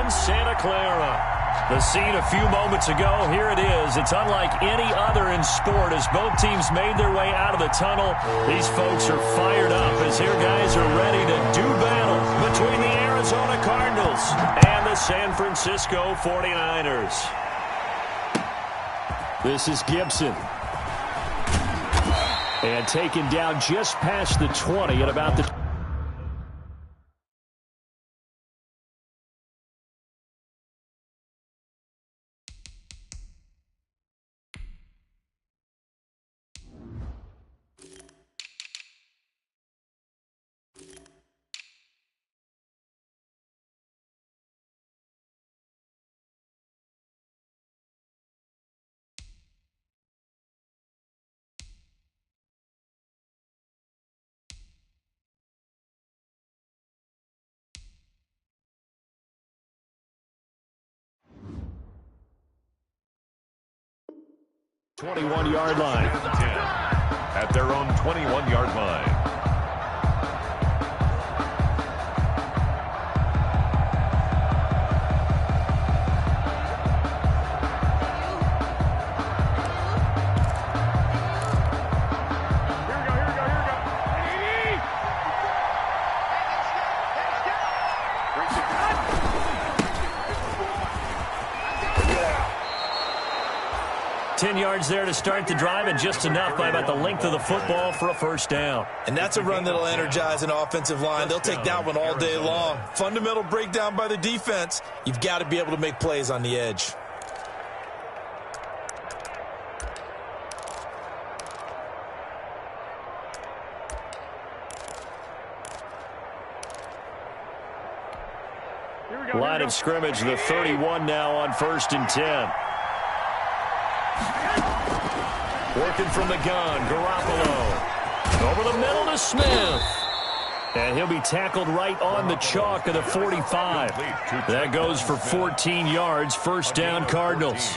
in Santa Clara. The scene a few moments ago, here it is. It's unlike any other in sport as both teams made their way out of the tunnel. These folks are fired up as their guys are ready to do battle between the Arizona Cardinals and the San Francisco 49ers. This is Gibson. And taken down just past the 20 at about the... ...21-yard line. At their own 21-yard line. Yards there to start the drive, and just enough by about the length of the football for a first down. And that's a run that'll energize an offensive line. They'll take that one all day long. Fundamental breakdown by the defense. You've got to be able to make plays on the edge. Line of scrimmage, the 31 now on 1st and 10. Working from the gun, Garoppolo. Over the middle to Smith. And he'll be tackled right on the chalk of the 45. That goes for 14 yards, first down Cardinals.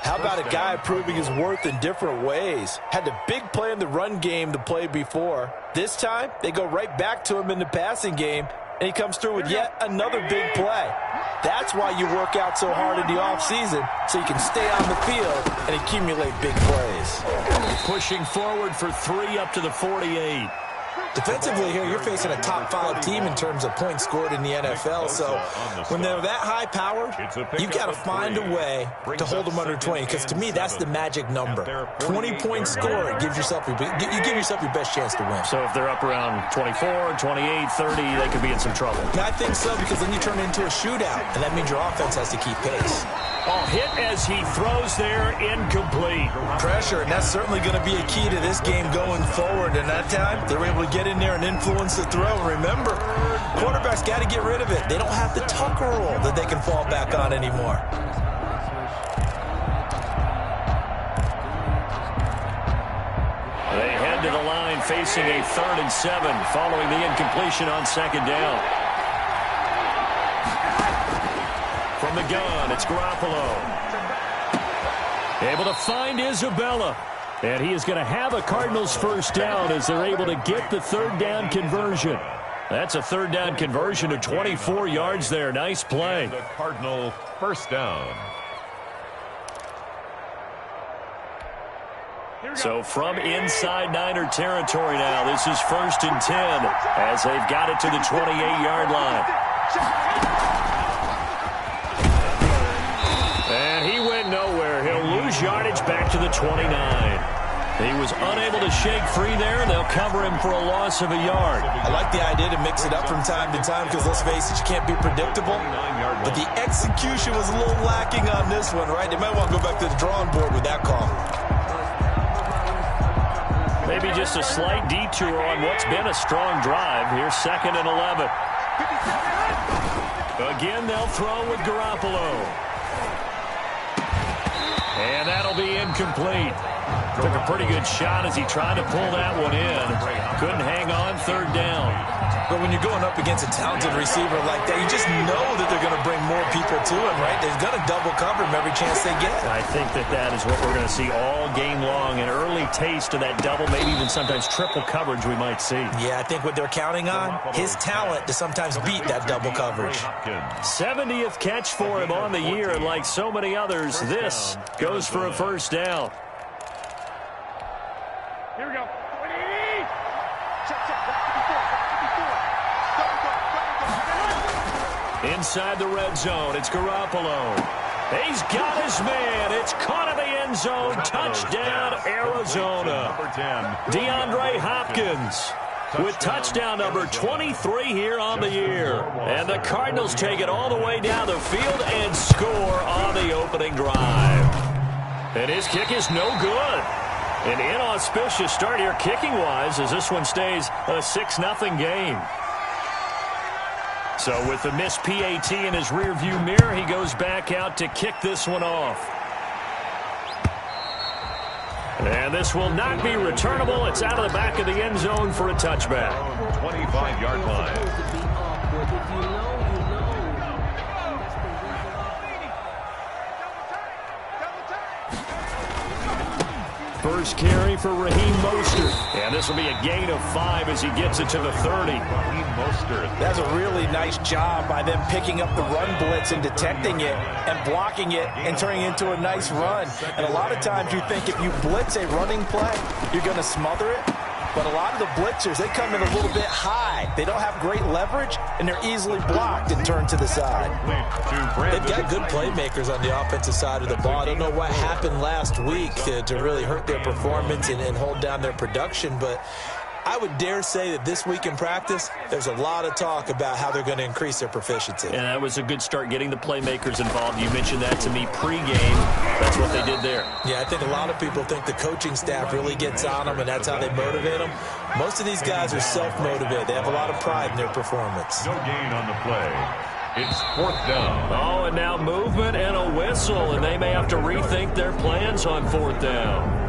How about a guy proving his worth in different ways? Had the big play in the run game to play before. This time, they go right back to him in the passing game, and he comes through with yet another big play. That's why you work out so hard in the offseason, so you can stay on the field and accumulate big plays. Pushing forward for 3 up to the 48. Defensively here, you're facing a top-5 team in terms of points scored in the NFL, so when they're that high-powered, you've got to find a way to hold them under 20, because to me, that's the magic number. 20 points scored, you give yourself your best chance to win. So if they're up around 24, 28, 30, they could be in some trouble. I think so, because then you turn it into a shootout, and that means your offense has to keep pace. Oh, hit as he throws there, incomplete. Pressure, and that's certainly going to be a key to this game going forward. And that time, they were able to get in there and influence the throw. Remember, quarterbacks got to get rid of it. They don't have the Tucker roll that they can fall back on anymore. They head to the line facing a 3rd and 7 following the incompletion on 2nd down. From the gun, it's Garoppolo. Able to find Isabella. And he is going to have a Cardinals first down as they're able to get the 3rd down conversion. That's a 3rd down conversion to 24 yards there. Nice play. The Cardinal first down. So from inside Niner territory now, this is 1st and 10 as they've got it to the 28-yard line. And he went nowhere. He'll lose yardage back to the 29. He was unable to shake free there, and they'll cover him for a loss of a yard. I like the idea to mix it up from time to time because, let's face it, you can't be predictable. But the execution was a little lacking on this one, right? They might want to go back to the drawing board with that call. Maybe just a slight detour on what's been a strong drive. Here's 2nd and 11. Again, they'll throw with Garoppolo. And that'll be incomplete. Took a pretty good shot as he tried to pull that one in. Couldn't hang on 3rd down. But when you're going up against a talented receiver like that, you just know that they're going to bring more people to him, right? They're going to double cover him every chance they get. I think that is what we're going to see all game long. An early taste of that double, maybe even sometimes triple coverage we might see. Yeah, I think what they're counting on, his talent to sometimes beat that double coverage. 70th catch for him on the year, and like so many others, this goes for a first down. Here we go. Inside the red zone, it's Garoppolo. He's got his man. It's caught in the end zone. Touchdown, Arizona. DeAndre Hopkins with touchdown number 23 here on the year. And the Cardinals take it all the way down the field and score on the opening drive. And his kick is no good. An inauspicious start here kicking-wise as this one stays a 6-0 game. So with the missed PAT in his rearview mirror, he goes back out to kick this one off. And this will not be returnable. It's out of the back of the end zone for a touchback. 25-yard line. First carry for Raheem Mostert. And this will be a gain of 5 as he gets it to the 30. Raheem Mostert. That's a really nice job by them picking up the run blitz and detecting it and blocking it and turning it into a nice run. And a lot of times you think if you blitz a running play, you're going to smother it. But a lot of the blitzers, they come in a little bit high. They don't have great leverage, and they're easily blocked and turned to the side. They've got good playmakers on the offensive side of the ball. I don't know what happened last week to really hurt their performance and hold down their production, but I would dare say that this week in practice, there's a lot of talk about how they're going to increase their proficiency. And that was a good start getting the playmakers involved. You mentioned that to me pregame. That's what they did there. Yeah, I think a lot of people think the coaching staff really gets on them, and that's how they motivate them. Most of these guys are self-motivated. They have a lot of pride in their performance. No gain on the play. It's 4th down. Oh, and now movement and a whistle, and they may have to rethink their plans on 4th down.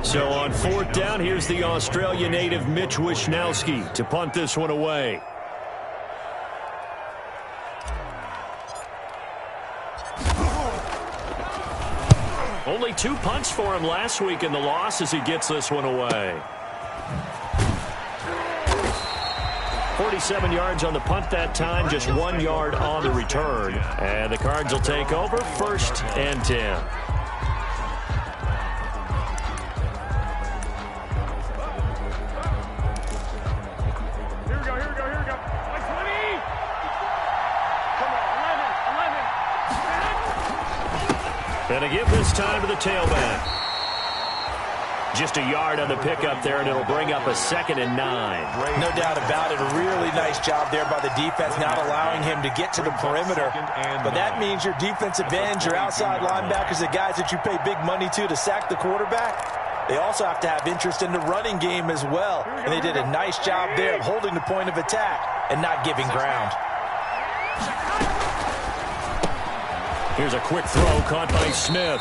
So on 4th down, here's the Australia native Mitch Wishnowsky to punt this one away. Only 2 punts for him last week in the loss as he gets this one away. 47 yards on the punt that time, just 1 yard on the return. And the Cards will take over 1st and 10. And a give this time to the tailback. Just a yard on the pickup there, and it'll bring up a 2nd and 9. No doubt about it. A really nice job there by the defense, not allowing him to get to the perimeter. But that means your defensive ends, your outside linebackers, the guys that you pay big money to sack the quarterback, they also have to have interest in the running game as well. And they did a nice job there of holding the point of attack and not giving ground. Here's a quick throw caught by Smith.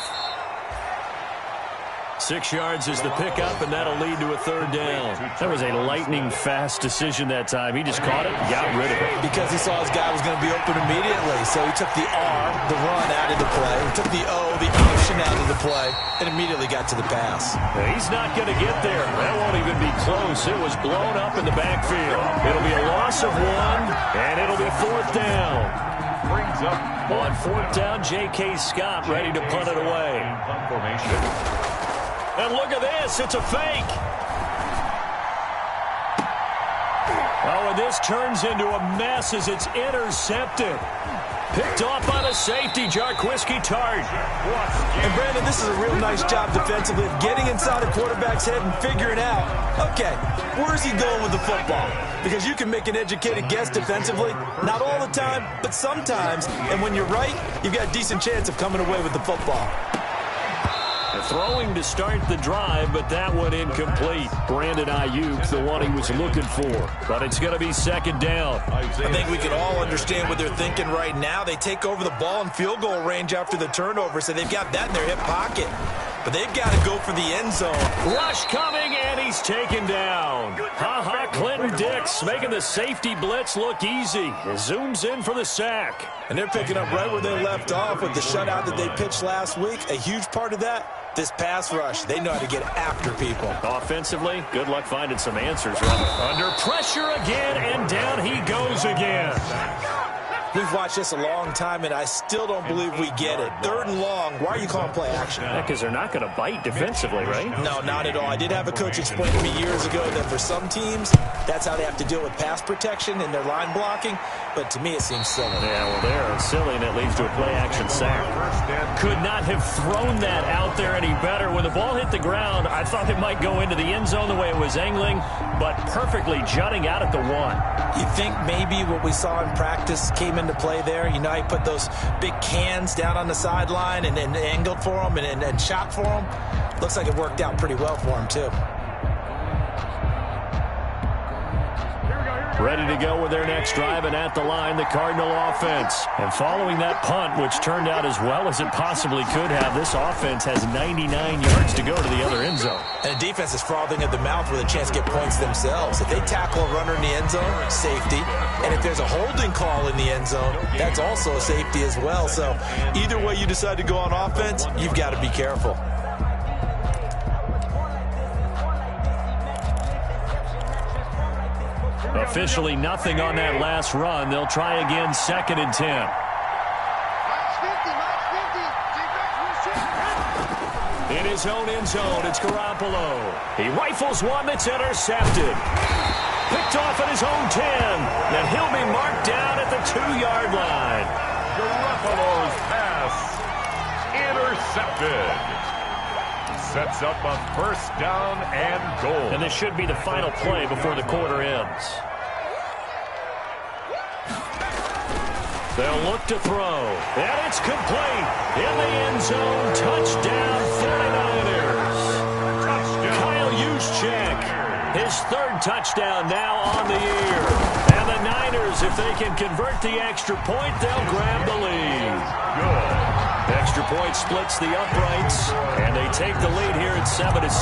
6 yards is the pickup, and that'll lead to a 3rd down. That was a lightning-fast decision that time. He just caught it and got rid of it. Because he saw his guy was going to be open immediately. So he took the R, the run, out of the play. He took the O, the option, out of the play, and immediately got to the pass. He's not going to get there. That won't even be close. It was blown up in the backfield. It'll be a loss of 1, and it'll be 4th down. Brings up on 4th down, J.K. Scott ready to punt it away. punt formation. And look at this. It's a fake. Oh, and this turns into a mess as it's intercepted. Picked off by the safety, Jarquiski Tart. And, Brandon, this is a real nice job defensively of getting inside a quarterback's head and figuring out, okay, where's he going with the football? Because you can make an educated guess defensively. Not all the time, but sometimes. And when you're right, you've got a decent chance of coming away with the football. Throwing to start the drive, but that one incomplete. Brandon Ayuk, the one he was looking for. But it's going to be 2nd down. I think we can all understand what they're thinking right now. They take over the ball in field goal range after the turnover, so they've got that in their hip pocket. But they've got to go for the end zone. Rush coming, and he's taken down. Clinton Dix making the safety blitz look easy. He zooms in for the sack. And they're picking up right where they left off with the shutout that they pitched last week. A huge part of that, this pass rush. They know how to get after people. Offensively, good luck finding some answers. Under pressure again, and down he goes again. We've watched this a long time, and I still don't believe we get it. 3rd and long. Why are you calling play action? Because they're not going to bite defensively, right? No, not at all. I did have a coach explain to me years ago that for some teams, that's how they have to deal with pass protection and their line blocking. But to me, it seems silly. Yeah, well, they're silly, and it leads to a play-action sack. Could not have thrown that out there any better. When the ball hit the ground, I thought it might go into the end zone the way it was angling, but perfectly jutting out at the 1. You think maybe what we saw in practice came into play there? You know, he put those big cans down on the sideline and angled for them and shot for them. Looks like it worked out pretty well for him, too. Ready to go with their next drive, and at the line, the Cardinal offense. And following that punt, which turned out as well as it possibly could have, this offense has 99 yards to go to the other end zone. And the defense is frothing at the mouth with a chance to get points themselves. If they tackle a runner in the end zone, safety. And if there's a holding call in the end zone, that's also a safety as well. So either way you decide to go on offense, you've got to be careful. Officially nothing on that last run. They'll try again, 2nd and 10. In his own end zone, it's Garoppolo. He rifles one that's intercepted. Picked off at his own 10. Then he'll be marked down at the 2-yard line. Garoppolo's pass intercepted. Sets up a 1st down and goal. And this should be the final play before the quarter ends. They'll look to throw. And it's complete. In the end zone. Touchdown, 49ers. Touchdown. Kyle Juszczyk. His 3rd touchdown now on the year. And the Niners, if they can convert the extra point, they'll grab the lead. Good. Extra point splits the uprights, and they take the lead here at 7-6.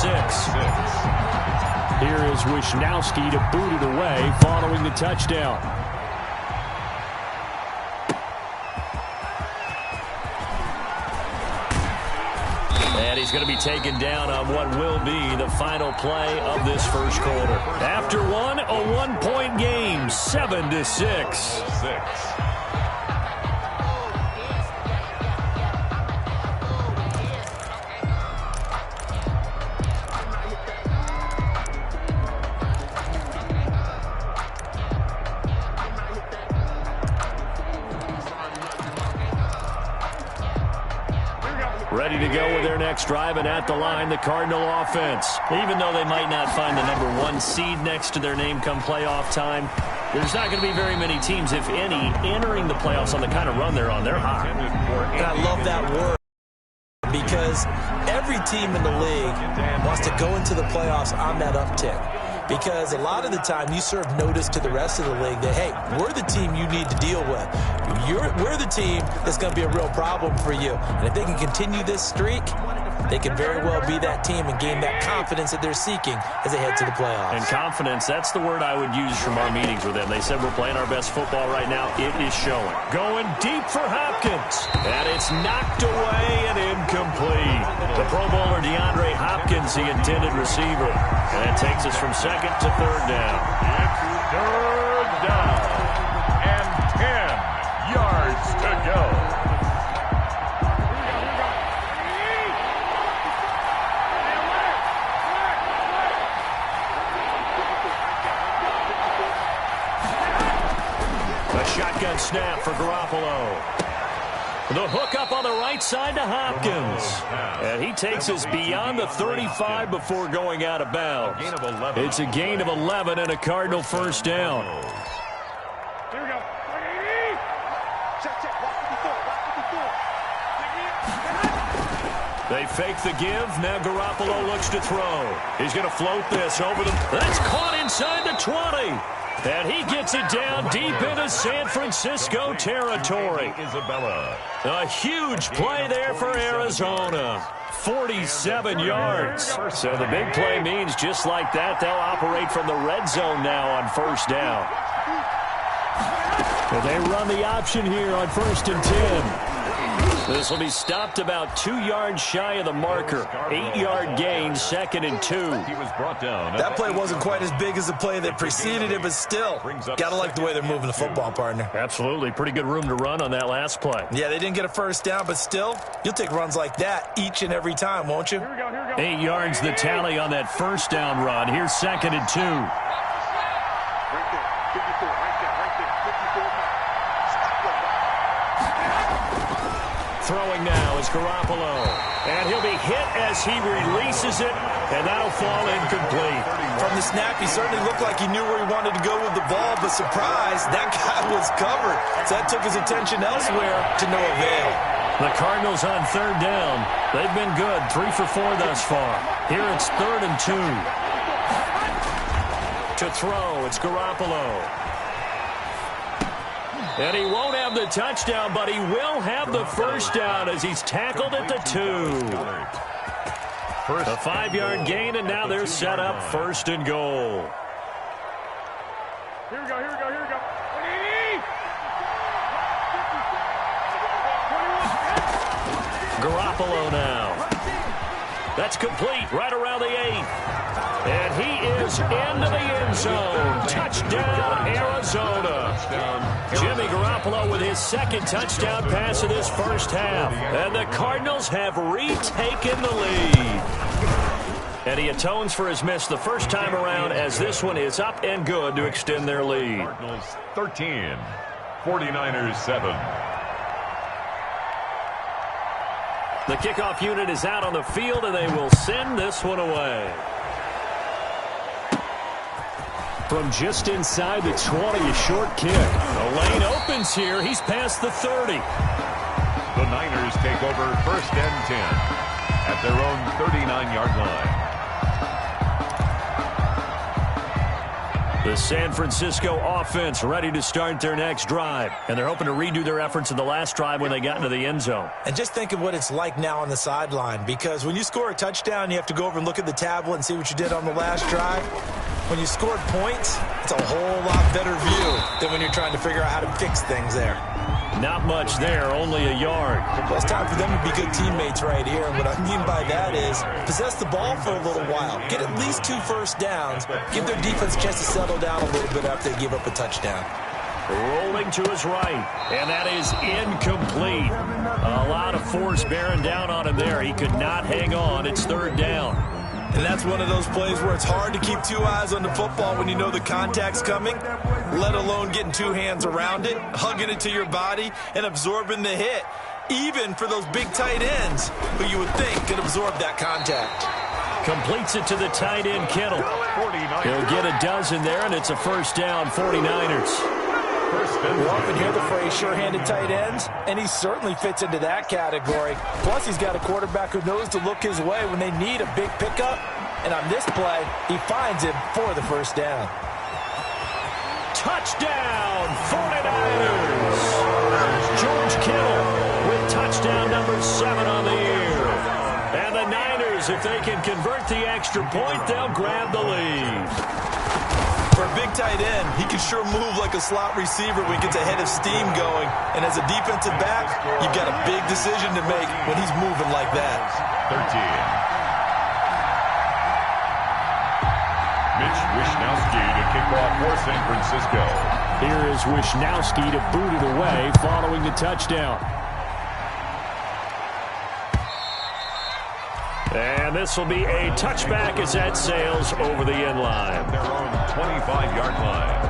Here is Wishnowski to boot it away following the touchdown. And he's going to be taken down on what will be the final play of this first quarter. After one, a 1-point game, 7-6. Ready to go with their next drive, and at the line, the Cardinal offense. Even though they might not find the #1 seed next to their name come playoff time, there's not going to be very many teams, if any, entering the playoffs on the kind of run they're on. They're hot. And I love that word, because every team in the league wants to go into the playoffs on that uptick. Because a lot of the time you serve notice to the rest of the league that, hey, we're the team you need to deal with. We're the team that's going to be a real problem for you. And if they can continue this streak, they can very well be that team and gain that confidence that they're seeking as they head to the playoffs. And confidence, that's the word I would use from our meetings with them. They said we're playing our best football right now. It is showing. Going deep for Hopkins. And it's knocked away and incomplete. The Pro Bowler DeAndre Hopkins, the intended receiver. And that takes us from 2nd to 3rd down. It's 3rd down and 10 yards to go. Shotgun snap for Garoppolo. The hook up on the right side to Hopkins. And he takes us beyond the 35 before going out of bounds. It's a gain of 11 and a Cardinal 1st down. Here we go. Check. They fake the give. Now Garoppolo looks to throw. He's going to float this over the... That's caught inside the 20. And he gets it down deep into San Francisco territory. Isabella. A huge play there for Arizona. 47 yards. So the big play means just like that, they'll operate from the red zone now on first down. And they run the option here on 1st and 10. This will be stopped about 2 yards shy of the marker. 8-yard gain, 2nd and 2. He was brought down. That play wasn't quite as big as the play that preceded it, but still, gotta like the way they're moving the football, partner. Absolutely. Pretty good room to run on that last play. Yeah, they didn't get a first down, but still, you'll take runs like that each and every time, won't you? 8 yards the tally on that first down run. Here's 2nd and 2. Right there. 54. Right there. 54. Throwing now is Garoppolo. And he'll be hit as he releases it, and that'll fall incomplete. From the snap, he certainly looked like he knew where he wanted to go with the ball, but surprise, that guy was covered. So that took his attention elsewhere to no avail. The Cardinals on 3rd down. They've been good, 3 for 4 thus far. Here it's 3rd and 2. To throw, it's Garoppolo. And he won't have the touchdown, but he will have the first down as he's tackled at the 2. A 5-yard gain, and now they're set up 1st and goal. Here we go. 180. Garoppolo now. That's complete right around the 8. And he is into the end zone. Touchdown, Arizona. Jimmy Garoppolo with his 2nd touchdown pass of this first half. And the Cardinals have retaken the lead. And he atones for his miss the first time around as this one is up and good to extend their lead. Cardinals 13, 49ers 7. The kickoff unit is out on the field, and they will send this one away. From just inside the 20, a short kick. The lane opens here. He's past the 30. The Niners take over 1st and 10 at their own 39-yard line. The San Francisco offense ready to start their next drive. And they're hoping to redo their efforts in the last drive when they got into the end zone. And just think of what it's like now on the sideline, because when you score a touchdown, you have to go over and look at the tablet and see what you did on the last drive. When you scored points, it's a whole lot better view than when you're trying to figure out how to fix things there. Not much there, only a yard. Well, it's time for them to be good teammates right here. And what I mean by that is possess the ball for a little while. Get at least 2 first downs. Give their defense a chance to settle down a little bit after they give up a touchdown. Rolling to his right, and that is incomplete. A lot of force bearing down on him there. He could not hang on. It's 3rd down. And that's one of those plays where it's hard to keep 2 eyes on the football when you know the contact's coming, let alone getting 2 hands around it, hugging it to your body, and absorbing the hit, even for those big tight ends who you would think could absorb that contact. Completes it to the tight end, Kittle. He'll get a dozen there, and it's a first down, 49ers. You often hear the phrase sure-handed tight ends, and he certainly fits into that category. Plus, he's got a quarterback who knows to look his way when they need a big pickup. And on this play, he finds him for the first down. Touchdown, 49ers! George Kittle with touchdown number 7 on the year. And the Niners, if they can convert the extra point, they'll grab the lead. For a big tight end, he can sure move like a slot receiver when he gets a head of steam going. And as a defensive back, you've got a big decision to make when he's moving like that. 13. Mitch Wishnowsky to kick off for San Francisco. Here is Wishnowsky to boot it away following the touchdown. And this will be a touchback as that sails over the end line. Their own 25-yard line.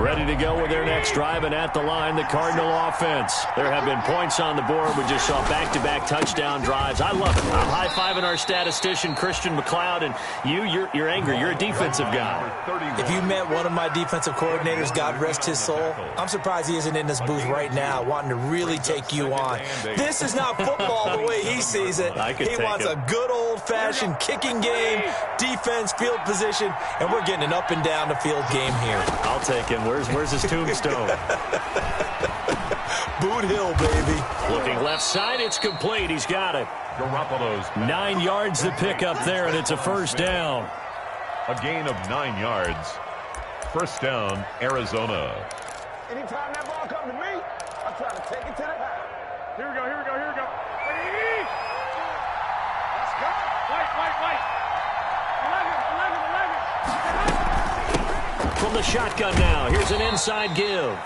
Ready to go with their next drive, and at the line, the Cardinal offense. There have been points on the board. We just saw back-to-back touchdown drives. I love it. I'm high-fiving our statistician, Christian McLeod, and you're angry. You're a defensive guy. If you met one of my defensive coordinators, God rest his soul, I'm surprised he isn't in this booth right now wanting to really take you on. This is not football the way he sees it. He wants a good old-fashioned kicking game, defense, field position, and we're getting an up-and-down-the-field game here. I'll take him. Where's his tombstone? Boot Hill, baby. Looking left side, it's complete. He's got it. Garoppolo's 9 yards to pick up there, and it's a first down. a gain of 9 yards. First down, Arizona. Anytime that ball comes to me, I try to take it to the house. Here we go, here we go, here we go. Let's go. Wait. 11. From the shotgun now, here's an inside give.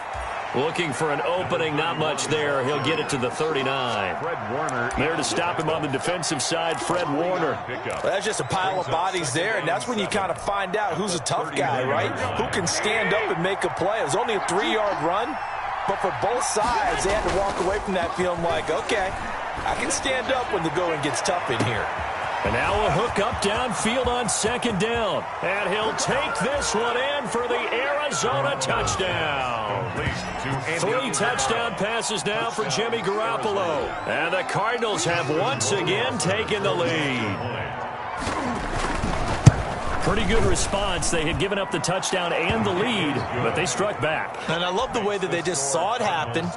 Looking for an opening, not much there. He'll get it to the 39. Fred Warner. There to stop him on the defensive side, Fred Warner. Well, that's just a pile of bodies there, and that's when you kind of find out who's a tough guy, right? Who can stand up and make a play. It was only a 3-yard run, but for both sides, they had to walk away from that feeling like, okay, I can stand up when the going gets tough in here. And now a hook up downfield on second down. And he'll take this one in for the Arizona touchdown. 3 touchdown passes now for Jimmy Garoppolo. And the Cardinals have once again taken the lead. Pretty good response. They had given up the touchdown and the lead, but they struck back. And I love the way that they just saw it happen,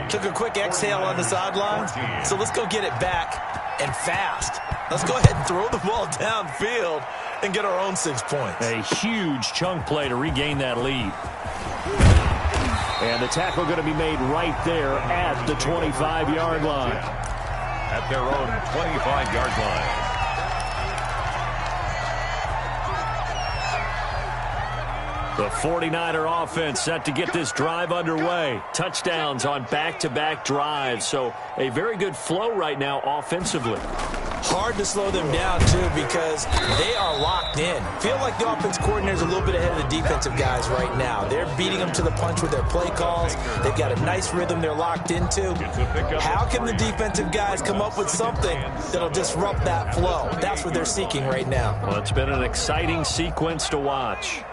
took a quick exhale on the sidelines. So let's go get it back and fast. Let's go ahead and throw the ball downfield and get our own 6 points. A huge chunk play to regain that lead. And the tackle going to be made right there at the 25-yard line. At their own 25-yard line. The 49er offense set to get this drive underway. Touchdowns on back-to-back drives. So a very good flow right now offensively. Hard to slow them down, too, because they are locked in. Feel like the offense coordinator's a little bit ahead of the defensive guys right now. They're beating them to the punch with their play calls. They've got a nice rhythm they're locked into. How can the defensive guys come up with something that'll disrupt that flow? That's what they're seeking right now. Well, it's been an exciting sequence to watch.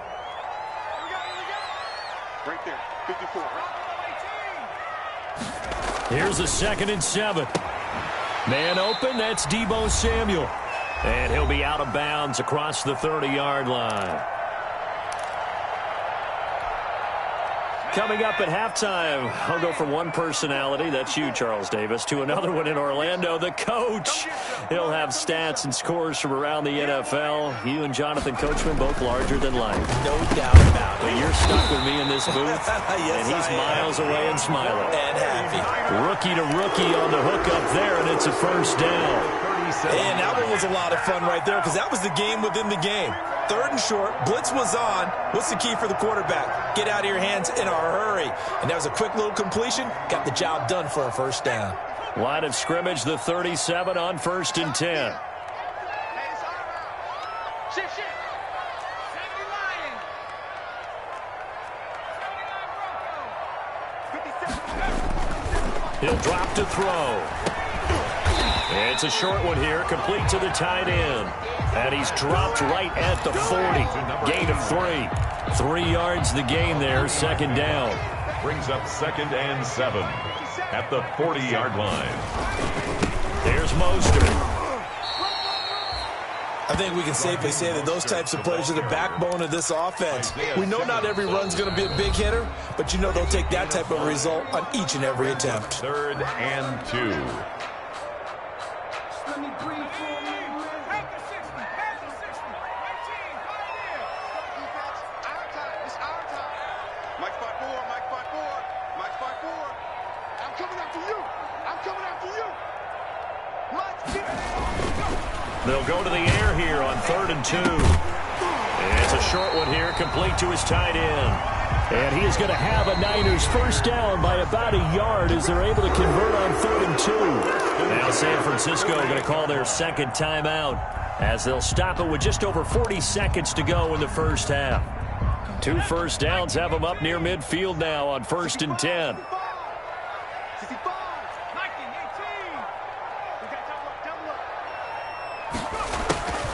Right there, 54. Here's a 2nd and 7. Man open, that's Deebo Samuel. And he'll be out of bounds across the 30-yard line. Coming up at halftime, I'll go from one personality, that's you, Charles Davis, to another one in Orlando, the coach. He'll have stats and scores from around the NFL. You and Jonathan Coachman, both larger than life. No doubt about it. But you're stuck with me in this booth, Yes, and he's miles away and smiling. And happy. Rookie to rookie on the hook up there, and it's a first down. And that one was a lot of fun right there because that was the game within the game. 3rd and short, blitz was on. What's the key for the quarterback? Get out of your hands in a hurry. And that was a quick little completion. Got the job done for a first down. Line of scrimmage, the 37 on 1st and 10. He'll drop to throw. It's a short one here, complete to the tight end. And he's dropped right at the 40. Gain of 3. 3 yards the gain there, 2nd down. Brings up 2nd and 7 at the 40-yard line. There's Mostert. I think we can safely say that those types of plays are the backbone of this offense. We know not every run's going to be a big hitter, but you know they'll take that type of result on each and every attempt. 3rd and 2. They'll go to the air here on 3rd and 2. And it's a short one here, complete to his tight end. And he is going to have a Niners first down by about a yard as they're able to convert on 3rd and 2. Now San Francisco going to call their 2nd timeout as they'll stop it with just over 40 seconds to go in the first half. 2 first downs have them up near midfield now on 1st and 10.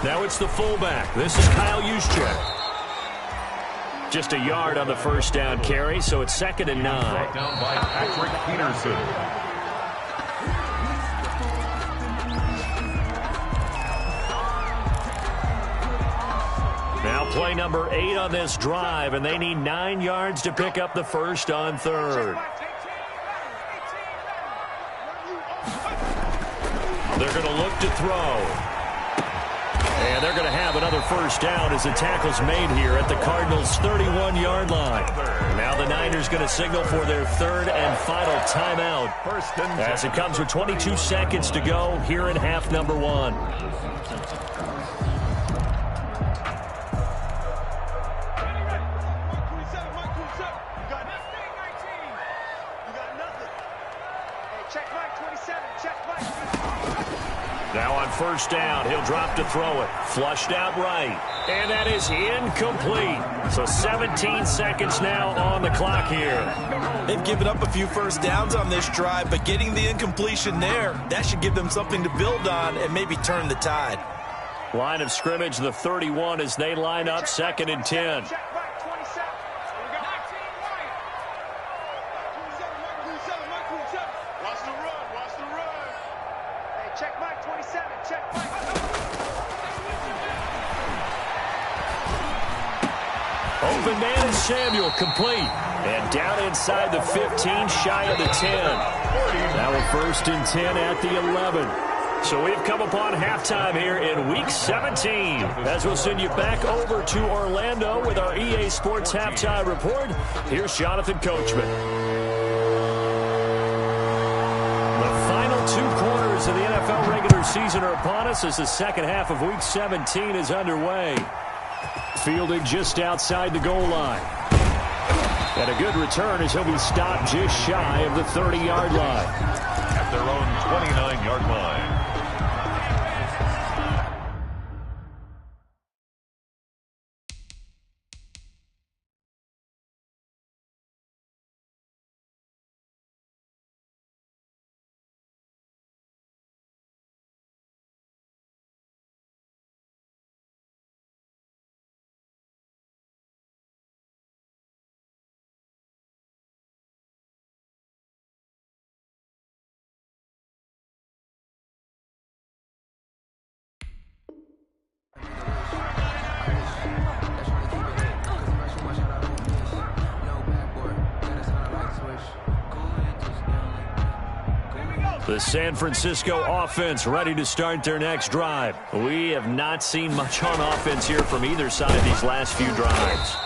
Now it's the fullback. This is Kyle Juszczyk. Just a yard on the first down carry, so it's 2nd and 9. Brought down by Patrick Peterson. Now play number 8 on this drive, and they need 9 yards to pick up the first on 3rd. They're going to look to throw. And they're going to have another first down as the tackle's made here at the Cardinals' 31-yard line. Now the Niners going to signal for their 3rd and final timeout as it comes with 22 seconds to go here in half number 1. Now on first down, he'll drop to throw it. Flushed out right. And that is incomplete. So 17 seconds now on the clock here. They've given up a few first downs on this drive, but getting the incompletion there, that should give them something to build on and maybe turn the tide. Line of scrimmage, the 31 as they line up 2nd and 10. Open man is Samuel, complete. And down inside the 15, shy of the 10. Now a 1st and 10 at the 11. So we've come upon halftime here in Week 17. As we'll send you back over to Orlando with our EA Sports Halftime Report. Here's Jonathan Coachman. The final 2 quarters of the NFL regular season are upon us as the second half of Week 17 is underway. Fielding just outside the goal line. And a good return as he'll be stopped just shy of the 30-yard line. At their own 29-yard line. The San Francisco offense ready to start their next drive. We have not seen much on offense here from either side these last few drives.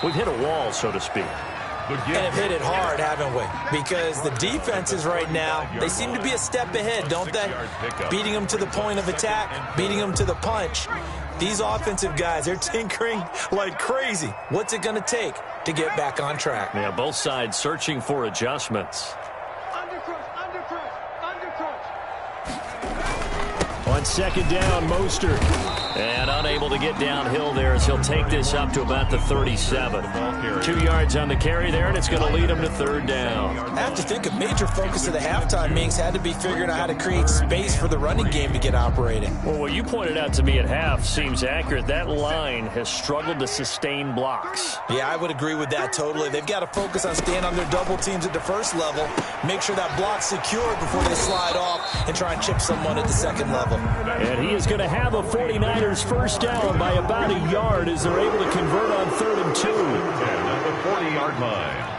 We've hit a wall, so to speak. And have hit it hard, haven't we? Because the defenses right now, they seem to be a step ahead, don't they? Beating them to the point of attack, beating them to the punch. These offensive guys, they're tinkering like crazy. What's it going to take to get back on track? Yeah, both sides searching for adjustments. On 2nd down, Mostert. And unable to get downhill there as he'll take this up to about the 37. 2 yards on the carry there, and it's going to lead him to 3rd down. I have to think a major focus of the halftime meetings had to be figuring out how to create space for the running game to get operating. Well, what you pointed out to me at half seems accurate. That line has struggled to sustain blocks. Yeah, I would agree with that totally. They've got to focus on staying on their double teams at the first level, make sure that block's secure before they slide off and try and chip someone at the second level. And he is going to have a 49ers first down by about a yard as they're able to convert on 3rd and 2. At the 40-yard line.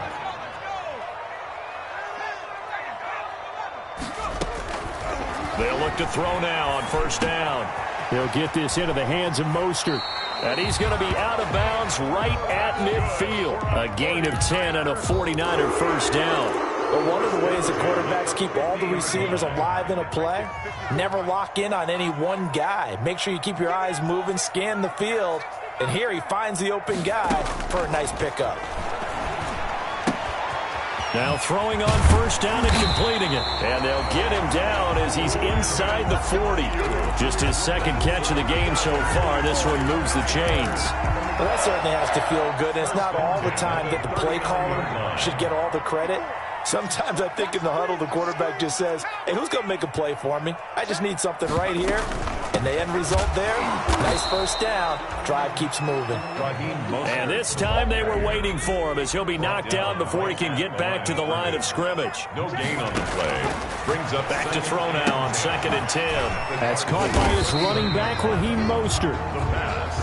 They'll look to throw now on 1st down. They'll get this into the hands of Mostert. And he's going to be out of bounds right at midfield. A gain of 10 and a 49er first down. But one of the ways that quarterbacks keep all the receivers alive in a play, never lock in on any one guy. Make sure you keep your eyes moving, scan the field. And here he finds the open guy for a nice pickup. Now throwing on 1st down and completing it. And they'll get him down as he's inside the 40. Just his 2nd catch of the game so far. This one moves the chains. Well, that certainly has to feel good, and it's not all the time that the play caller should get all the credit. Sometimes I think in the huddle, the quarterback just says, hey, who's going to make a play for me? I just need something right here. And the end result there, nice first down. Drive keeps moving. And this time they were waiting for him as he'll be knocked down before he can get back to the line of scrimmage. No gain on the play. Brings up Back to throw now on 2nd and 10. That's caught by his running back, Raheem Mostert.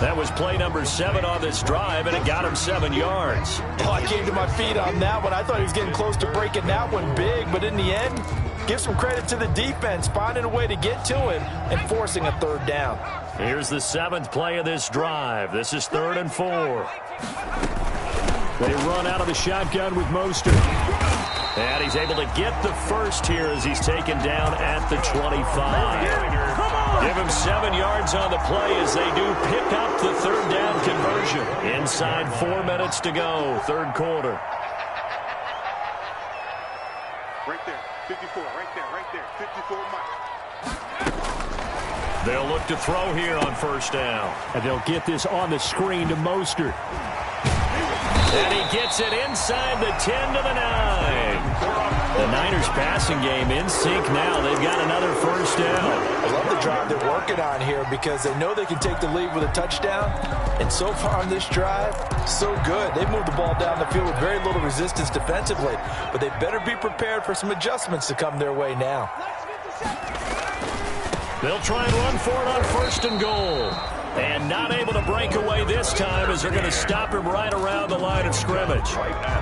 That was play number 7 on this drive, and it got him 7 yards. Oh, I came to my feet on that one. I thought he was getting close to breaking that one big, but in the end, give some credit to the defense, finding a way to get to him and forcing a third down. Here's the 7th play of this drive. This is 3rd and 4. They run out of the shotgun with Mostert. And he's able to get the first here as he's taken down at the 25. Give him 7 yards on the play as they do pick up the third down conversion. Inside 4 minutes to go, third quarter. Right there, 54, right there, 54 Mike. They'll look to throw here on first down. And they'll get this on the screen to Mostert. And he gets it inside the 10 to the 9. The Niners passing game in sync now. They've got another first down. I love the drive they're working on here because they know they can take the lead with a touchdown. And so far on this drive, so good. They moved the ball down the field with very little resistance defensively. But they better be prepared for some adjustments to come their way now. They'll try and run for it on 1st and goal. And not able to break away this time as they're going to stop him right around the line of scrimmage.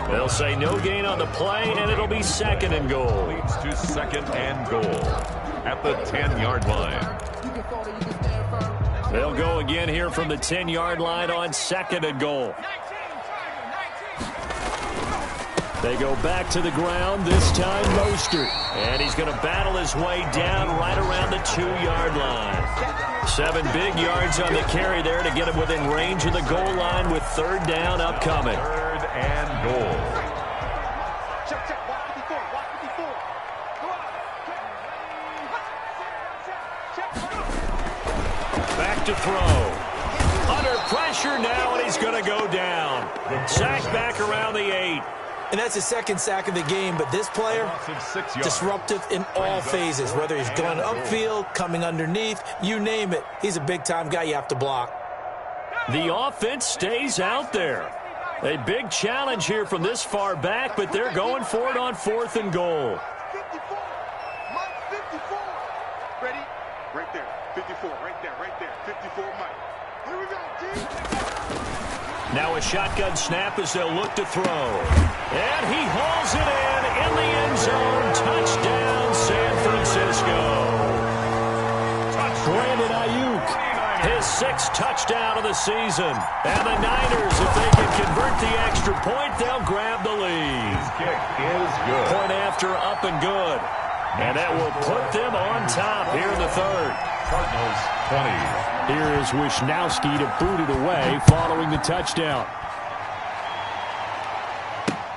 They'll say no gain on the play, and it'll be 2nd and goal. leads to 2nd and goal at the 10-yard line. They'll go again here from the 10-yard line on 2nd and goal. They go back to the ground, this time Mostert. And he's going to battle his way down right around the 2-yard line. 7 big yards on the carry there to get him within range of the goal line with third down upcoming. 3rd and goal. Check, watch 54, watch 54. Go on. Back to throw. Under pressure now, and he's going to go down. Sack back around the 8. And that's his 2nd sack of the game, but this player, disruptive in all phases, whether he's going upfield, coming underneath, you name it. He's a big-time guy you have to block. The offense stays out there. A big challenge here from this far back, but they're going for it on 4th and goal. 54, Mike 54. Ready? Right there, 54, right there, 54 Mike. Here we go, team. Now a shotgun snap as they'll look to throw. And he hauls it in the end zone. Touchdown, San Francisco. Brandon Ayuk. His 6th touchdown of the season. And the Niners, if they can convert the extra point, they'll grab the lead. Kick is good. Point after up and good. And that will put them on top here in the 3rd. Cardinals 20. Here is Wisnowski to boot it away following the touchdown.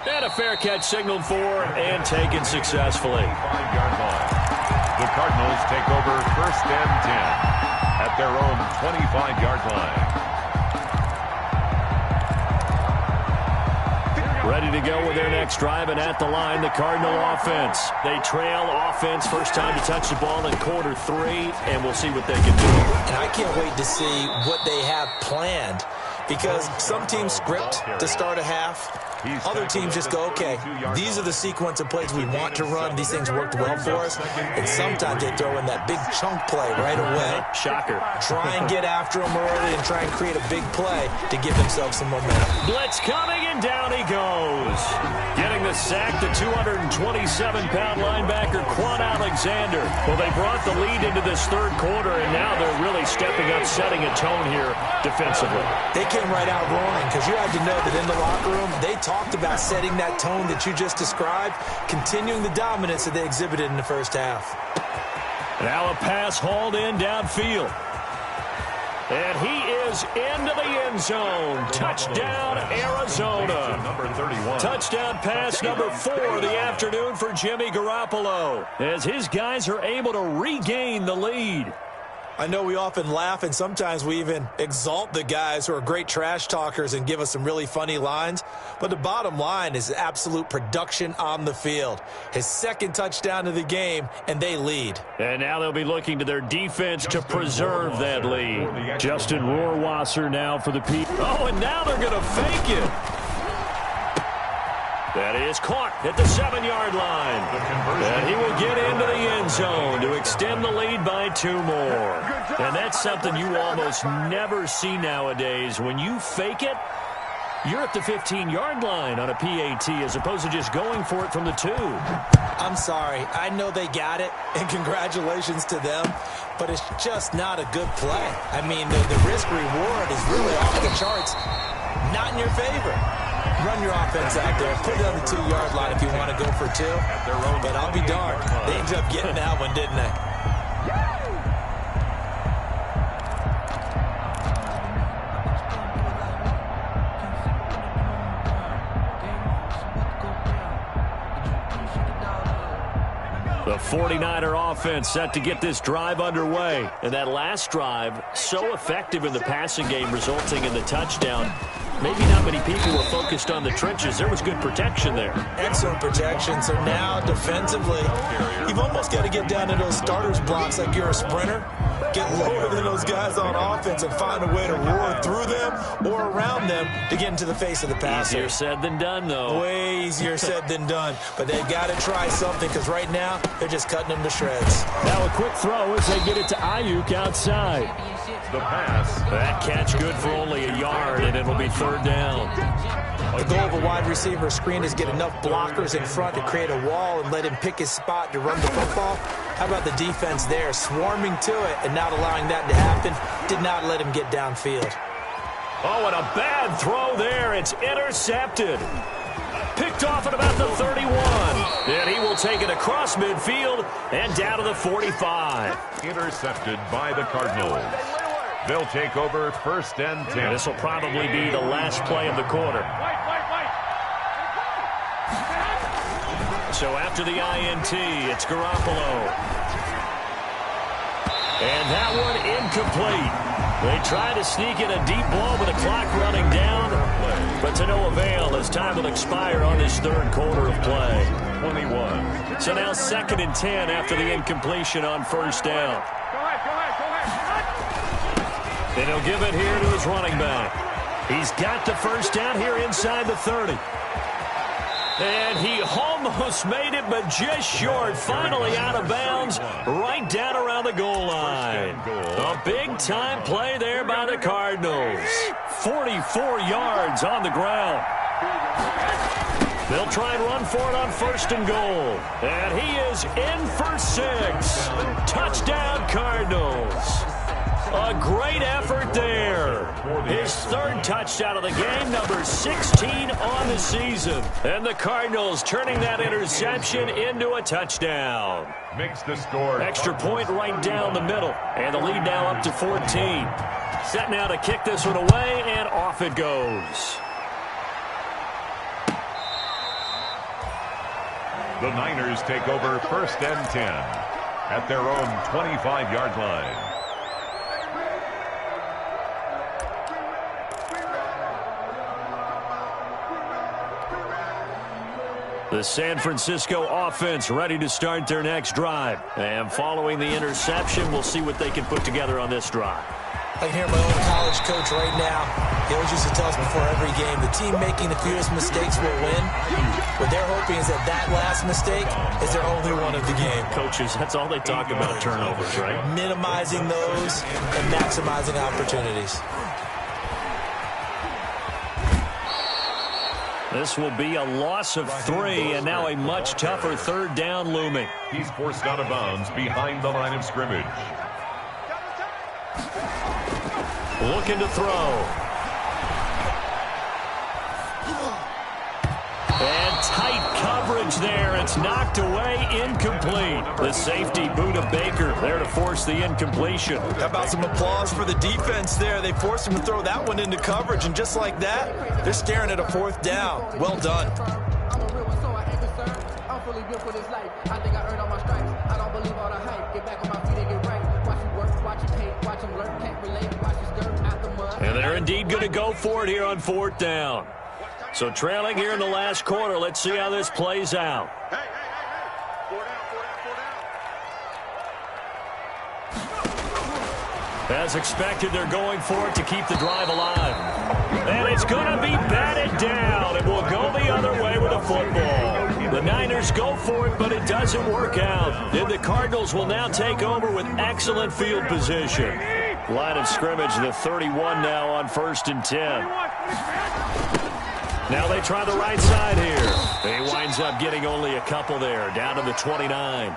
And a fair catch signaled for and taken successfully. 5-yard line. The Cardinals take over 1st and 10 at their own 25-yard line. Ready to go with their next drive, and at the line, the Cardinal offense. They trail offense, first time to touch the ball in quarter 3, and we'll see what they can do. And I can't wait to see what they have planned, because some teams script to start a half. Other teams just go, okay, these are the sequence of plays we want to run. These things worked well for us. And sometimes they throw in that big chunk play right away. Shocker. Try and get after them early and try and create a big play to give themselves some momentum. Blitz coming, and down he goes. Getting the sack, the 227-pound linebacker, Quan Alexander. Well, they brought the lead into this 3rd quarter, and now they're really stepping up, setting a tone here defensively. They came right out roaring, because you had to know that in the locker room, they talked about setting that tone that you just described, continuing the dominance that they exhibited in the first half. Now a pass hauled in downfield. And he is into the end zone. Touchdown, Arizona. Number 31. Touchdown pass number 4 of the afternoon for Jimmy Garoppolo, as his guys are able to regain the lead. I know we often laugh, and sometimes we even exalt the guys who are great trash talkers and give us some really funny lines. But the bottom line is absolute production on the field. His second touchdown of the game, and they lead. And now they'll be looking to their defense to preserve that lead. Justin Rohrwasser now for the P. Oh, and now they're going to fake it. That is caught at the 7-yard line. And he will get into the end zone to extend the lead by 2 more. And that's something you almost never see nowadays. When you fake it, you're at the 15-yard line on a PAT as opposed to just going for it from the 2. I'm sorry. I know they got it, and congratulations to them, but it's just not a good play. I mean, the risk-reward is really off the charts. Not in your favor. Run your offense out there. Put it on the 2-yard line if you want to go for 2. But I'll be darned. They ended up getting that one, didn't they? The 49er offense set to get this drive underway. And that last drive, so effective in the passing game, resulting in the touchdown. Maybe not many people were focused on the trenches. There was good protection there. Excellent protection. So now defensively, you've almost got to get down to those starters blocks like you're a sprinter. Get lower than those guys on offense and find a way to roar through them or around them to get into the face of the passer. Easier said than done, though. Way easier said than done. But they've got to try something because right now they're just cutting them to shreds. Now a quick throw as they get it to Ayuk outside. The pass. That catch good for only a yard, and it'll be 3rd down. The goal of a wide receiver screen is get enough blockers in front to create a wall and let him pick his spot to run the football. How about the defense there, swarming to it and not allowing that to happen? Did not let him get downfield. Oh, and a bad throw there. It's intercepted. Picked off at about the 31. And he will take it across midfield and down to the 45. Intercepted by the Cardinals. They'll take over 1st and 10. This will probably be the last play of the quarter. So after the INT, it's Garoppolo. And that one incomplete. They try to sneak in a deep ball with the clock running down, but to no avail as time will expire on this 3rd quarter of play. 21. So now 2nd and 10 after the incompletion on 1st down. And he'll give it here to his running back. He's got the 1st down here inside the 30. And he almost made it, but just short. Finally out of bounds, right down around the goal line. A big-time play there by the Cardinals. 44 yards on the ground. They'll try and run for it on 1st and goal. And he is in for 6. Touchdown, Cardinals. A great effort there. His 3rd touchdown of the game, number 16 on the season. And the Cardinals turning that interception into a touchdown. Makes the score. Extra point right down the middle. And the lead now up to 14. Set now to kick this one away, and off it goes. The Niners take over 1st and 10 at their own 25-yard line. The San Francisco offense ready to start their next drive. And following the interception, we'll see what they can put together on this drive. I can hear my own college coach right now. He always used to tell us before every game, the team making the fewest mistakes will win. What they're hoping is that last mistake is their only one of the game. Coaches, that's all they talk about, turnovers, right? Minimizing those and maximizing opportunities. This will be a loss of 3, and now a much tougher 3rd down looming. He's forced out of bounds behind the line of scrimmage. Looking to throw. And tight coverage there. It's knocked away, incomplete. The safety, Budda Baker, there to force the incompletion. How about some applause for the defense there? They forced him to throw that one into coverage, and just like that, they're staring at a 4th down. Well done. I'm a real one, so I ain't concerned. I'm fully built for this life. I think I earned all my stripes. I don't believe all the hype. Get back on my feet and get right. Watch you work, watch you pay. And they're indeed going to go for it here on 4th down. So trailing here in the last quarter. Let's see how this plays out. Hey, hey, hey, hey. 4 down, 4 down, 4 down. As expected, they're going for it to keep the drive alive. And it's going to be batted down. It will go the other way with a football. The Niners go for it, but it doesn't work out. And the Cardinals will now take over with excellent field position. Line of scrimmage, the 31 now on 1st and 10. Now they try the right side here. He winds up getting only a couple there, down to the 29.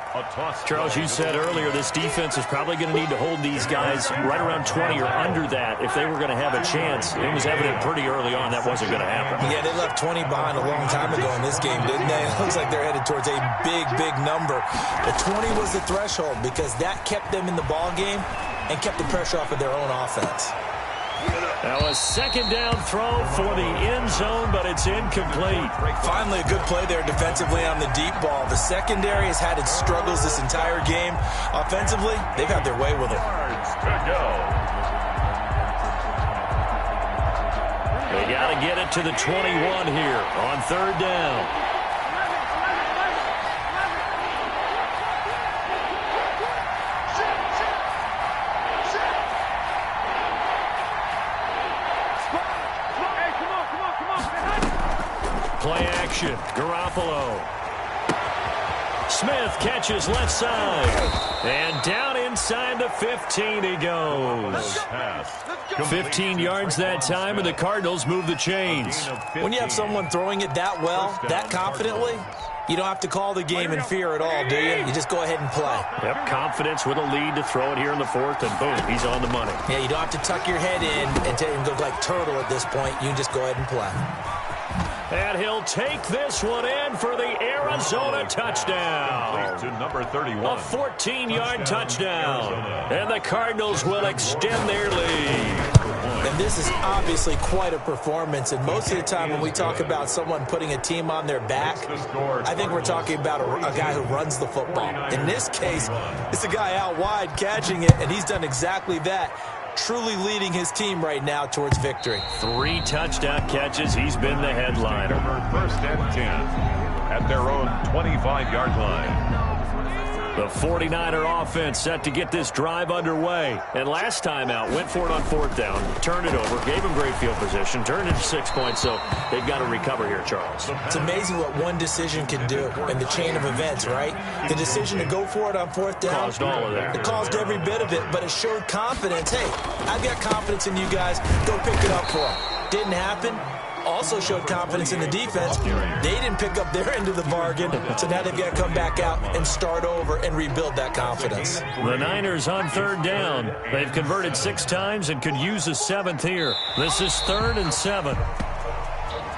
Charles, you said earlier this defense is probably going to need to hold these guys right around 20 or under that if they were going to have a chance. It was evident pretty early on that wasn't going to happen. Yeah, they left 20 behind a long time ago in this game, didn't they? It looks like they're headed towards a big, big number. The 20 was the threshold because that kept them in the ball game and kept the pressure off of their own offense. Now a 2nd down throw for the end zone, but it's incomplete. Finally, a good play there defensively on the deep ball. The secondary has had its struggles this entire game. Offensively, they've had their way with it. They got to get it to the 21 here on 3rd down. Play action. Garoppolo. Smith catches left side. And down inside the 15 he goes. 15 yards that time, and the Cardinals move the chains. When you have someone throwing it that well, that confidently, you don't have to call the game in fear at all, do you? You just go ahead and play. Yep, confidence with a lead to throw it here in the 4th, and boom, he's on the money. Yeah, you don't have to tuck your head in and go like turtle at this point. You can just go ahead and play. And he'll take this one in for the Arizona touchdown. To number 31. A 14-yard touchdown. And the Cardinals will extend their lead. And this is obviously quite a performance. And most of the time when we talk about someone putting a team on their back, I think we're talking about a guy who runs the football. In this case, it's a guy out wide catching it, and he's done exactly that. Truly leading his team right now towards victory. 3 touchdown catches. He's been the headliner. 1st and 10 at their own 25-yard line. The 49er offense set to get this drive underway. And last time out, went for it on 4th down, turned it over, gave him great field position, turned it 6 points, so they've got to recover here, Charles. It's amazing what one decision can do in the chain of events, right? The decision to go for it on 4th down. Caused all of that. It caused every bit of it, but it showed confidence. Hey, I've got confidence in you guys. Go pick it up for them. Didn't happen. Also showed confidence in the defense. They didn't pick up their end of the bargain, so now they've got to come back out and start over and rebuild that confidence. The Niners on 3rd down. They've converted 6 times and could use a 7th here. This is 3rd and 7.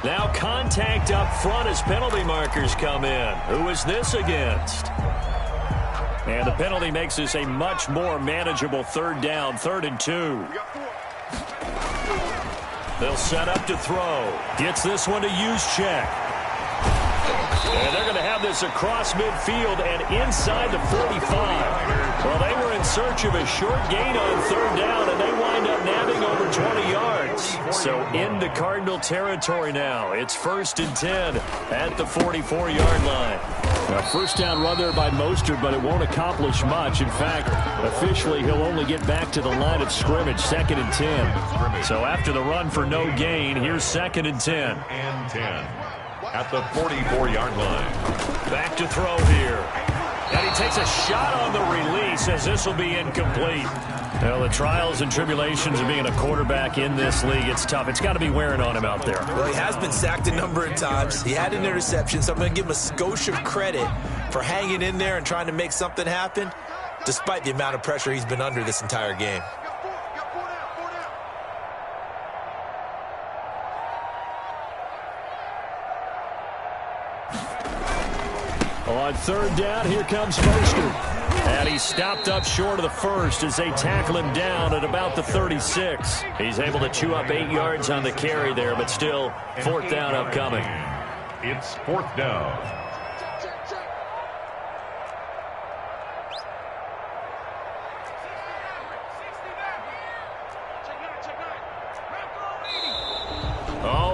Now contact up front as penalty markers come in. Who is this against? And the penalty makes this a much more manageable 3rd down, 3rd and 2. They'll set up to throw. Gets this one to Juszczyk. And they're going to have this across midfield and inside the 45. Well, they were in search of a short gain on 3rd down, and they wind up nabbing over 20 yards. So into Cardinal territory now. It's 1st and 10 at the 44-yard line. A 1st down run there by Mostert, but it won't accomplish much. In fact, officially, he'll only get back to the line of scrimmage, 2nd and 10. So after the run for no gain, here's 2nd and 10. And 10 at the 44-yard line. Back to throw here. And he takes a shot on the release as this will be incomplete. Well, the trials and tribulations of being a quarterback in this league, it's tough. It's got to be wearing on him out there. Well, he has been sacked a number of times. He had an interception, so I'm going to give him a skosh of credit for hanging in there and trying to make something happen, despite the amount of pressure he's been under this entire game. On 3rd down, here comes Mostert. And he's stopped up short of the 1st as they tackle him down at about the 36. He's able to chew up 8 yards on the carry there, but still 4th down upcoming. It's 4th down.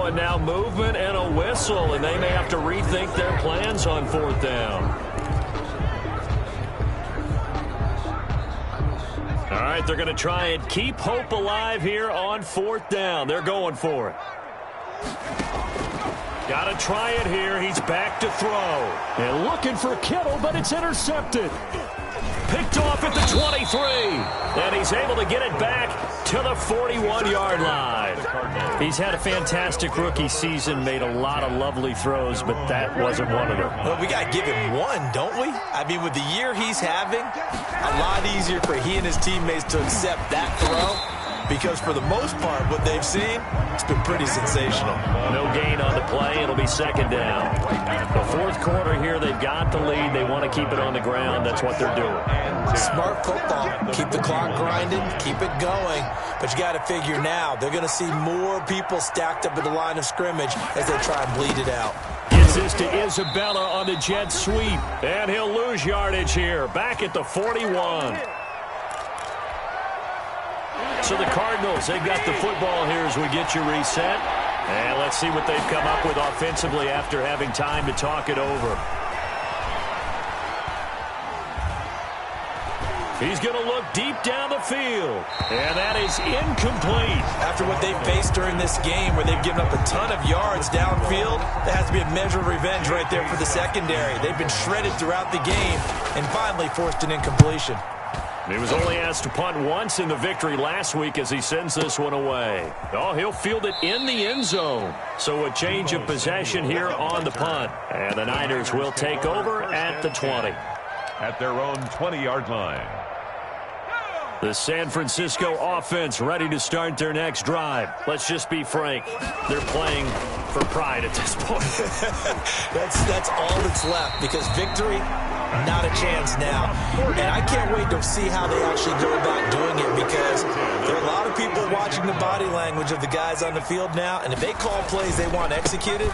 Oh, and now movement and a whistle, and they may have to rethink their plans on 4th down. All right, they're going to try and keep hope alive here on 4th down. They're going for it. Got to try it here. He's back to throw. And looking for Kittle, but it's intercepted. Picked off at the 23. And he's able to get it back to the 41-yard line. He's had a fantastic rookie season, made a lot of lovely throws, but that wasn't one of them. Well, we got to give him one, don't we? I mean, with the year he's having, a lot easier for he and his teammates to accept that throw. Because for the most part, what they've seen, it's been pretty sensational. No gain on the play. It'll be 2nd down. The 4th quarter here, they've got the lead. They want to keep it on the ground. That's what they're doing. Smart football. Keep the clock grinding. Keep it going. But you got to figure now, they're going to see more people stacked up at the line of scrimmage as they try and bleed it out. Gets this to Isabella on the jet sweep. And he'll lose yardage here. Back at the 41. So the Cardinals, they've got the football here as we get you reset. And let's see what they've come up with offensively after having time to talk it over. He's going to look deep down the field. And that is incomplete. After what they've faced during this game where they've given up a ton of yards downfield, there has to be a measure of revenge right there for the secondary. They've been shredded throughout the game and finally forced an incompletion. He was only asked to punt once in the victory last week as he sends this one away. Oh, he'll field it in the end zone. So a change of possession here on the punt. And the Niners will take over at the 20. At their own 20-yard line. The San Francisco offense ready to start their next drive. Let's just be frank. They're playing for pride at this point. That's all that's left because victory, not a chance now. And I can't wait to see how they actually go about doing it because there are a lot of people watching the body language of the guys on the field now. And if they call plays they want executed,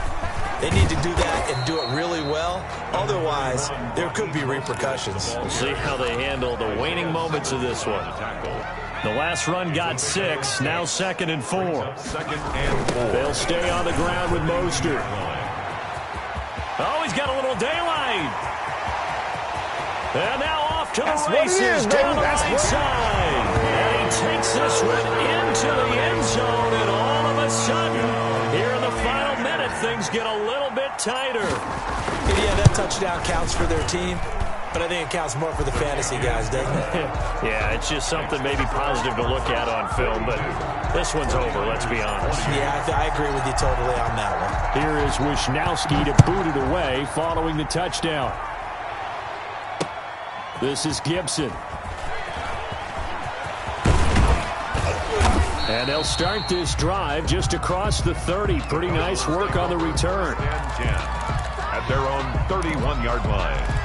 they need to do that and do it really well. Otherwise, there could be repercussions. We'll see how they handle the waning moments of this one. The last run got 6. Now 2nd and 4. They'll stay on the ground with Mostert. Oh, he's got a little daylight. And now off to the races down the right side. And he takes this one into the end zone. And all of a sudden, here in the final minute, things get a little bit tighter. Yeah, that touchdown counts for their team. But I think it counts more for the fantasy guys, doesn't it? Yeah, it's just something maybe positive to look at on film, but this one's over, let's be honest. Yeah, I agree with you totally on that one. Here is Wisnowski to boot it away following the touchdown. This is Gibson. And they'll start this drive just across the 30. Pretty nice work on the return. At their own 31-yard line.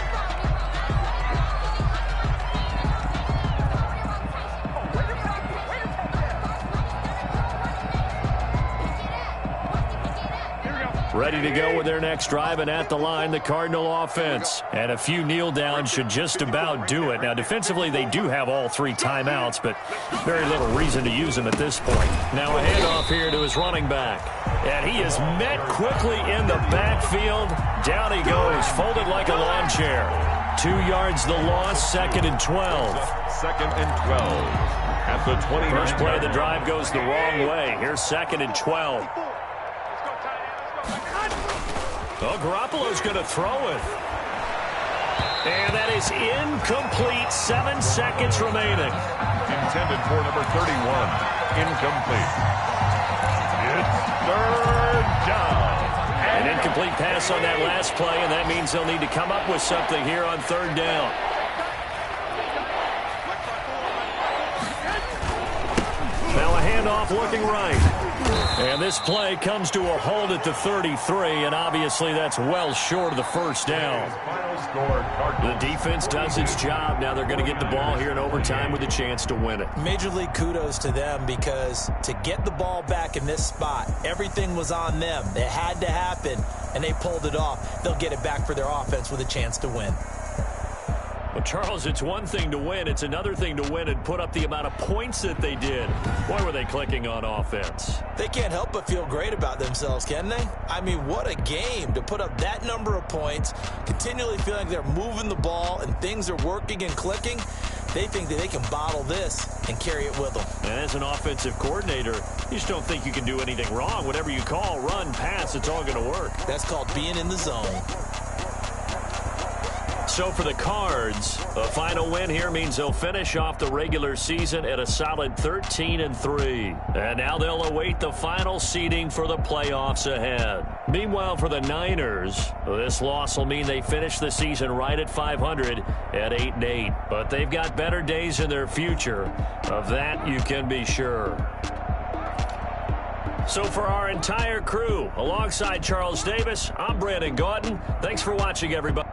Ready to go with their next drive, and at the line, the Cardinal offense. And a few kneel downs should just about do it. Now, defensively, they do have all 3 timeouts, but very little reason to use them at this point. Now a handoff here to his running back. And he is met quickly in the backfield. Down he goes, folded like a lawn chair. 2 yards the loss, 2nd and 12. 2nd and 12. At the 20. First play of the drive goes the wrong way. Here's 2nd and 12. Oh, Garoppolo's going to throw it. And that is incomplete. 7 seconds remaining. Intended for number 31. Incomplete. It's 3rd down. An incomplete pass on that last play, and that means they'll need to come up with something here on 3rd down. Now a handoff looking right. And this play comes to a hold at the 33, and obviously that's well short of the first down. The defense does its job. Now they're going to get the ball here in overtime with a chance to win it. Major league kudos to them because to get the ball back in this spot, everything was on them. It had to happen, and they pulled it off. They'll get it back for their offense with a chance to win. But Charles, it's one thing to win. It's another thing to win and put up the amount of points that they did. Boy, were they clicking on offense. They can't help but feel great about themselves, can they? I mean, what a game to put up that number of points, continually feeling they're moving the ball and things are working and clicking. They think that they can bottle this and carry it with them. And as an offensive coordinator, you just don't think you can do anything wrong. Whatever you call, run, pass, it's all going to work. That's called being in the zone. So for the Cards, a final win here means they'll finish off the regular season at a solid 13-3. And now they'll await the final seeding for the playoffs ahead. Meanwhile, for the Niners, this loss will mean they finish the season right at 500 at 8-8. But they've got better days in their future. Of that, you can be sure. So for our entire crew, alongside Charles Davis, I'm Brandon Gaudin. Thanks for watching, everybody.